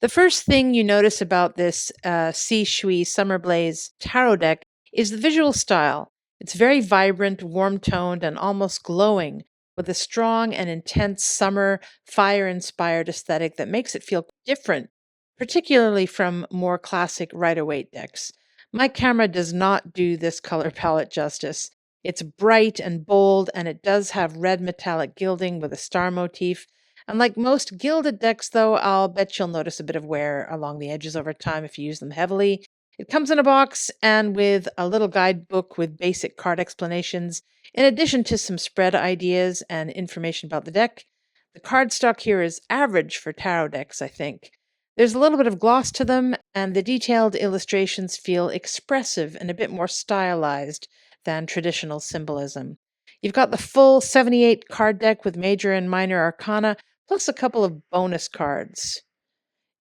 The first thing you notice about this Si Shui Summer Blaze tarot deck is the visual style. It's very vibrant, warm toned, and almost glowing, with a strong and intense summer, fire inspired aesthetic that makes it feel different, particularly from more classic Rider Waite decks. My camera does not do this color palette justice. It's bright and bold, and it does have red metallic gilding with a star motif. Unlike most gilded decks, though, I'll bet you'll notice a bit of wear along the edges over time if you use them heavily. It comes in a box and with a little guidebook with basic card explanations, in addition to some spread ideas and information about the deck. The card stock here is average for tarot decks, I think. There's a little bit of gloss to them, and the detailed illustrations feel expressive and a bit more stylized than traditional symbolism. You've got the full 78 card deck with major and minor arcana, plus a couple of bonus cards.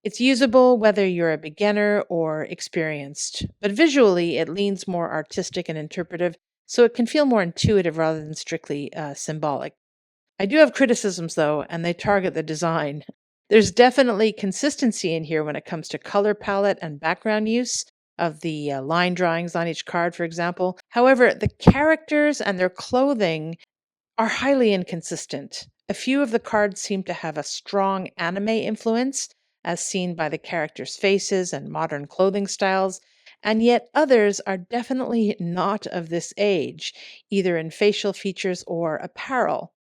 It's usable whether you're a beginner or experienced, but visually it leans more artistic and interpretive, so it can feel more intuitive rather than strictly symbolic. I do have criticisms though, and they target the design. There's definitely consistency in here when it comes to color palette and background use of the line drawings on each card, for example. However, the characters and their clothing are highly inconsistent. A few of the cards seem to have a strong anime influence, as seen by the characters' faces and modern clothing styles, and yet others are definitely not of this age, either in facial features or apparel.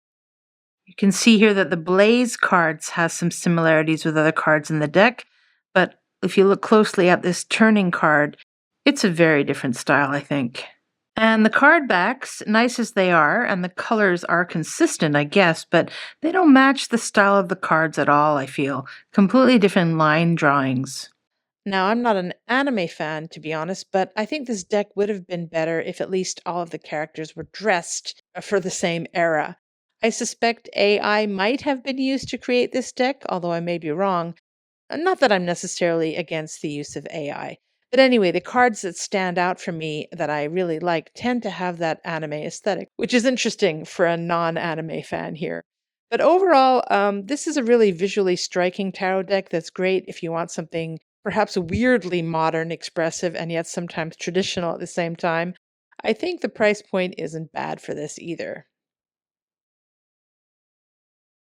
You can see here that the Blaze cards has some similarities with other cards in the deck, but if you look closely at this turning card, it's a very different style, I think. And the card backs, nice as they are, and the colors are consistent, I guess, but they don't match the style of the cards at all, I feel. Completely different line drawings. Now, I'm not an anime fan, to be honest, but I think this deck would have been better if at least all of the characters were dressed for the same era. I suspect AI might have been used to create this deck, although I may be wrong. Not that I'm necessarily against the use of AI. But anyway, the cards that stand out for me that I really like tend to have that anime aesthetic, which is interesting for a non anime fan here. But overall, this is a really visually striking tarot deck that's great if you want something perhaps weirdly modern, expressive, and yet sometimes traditional at the same time. I think the price point isn't bad for this either.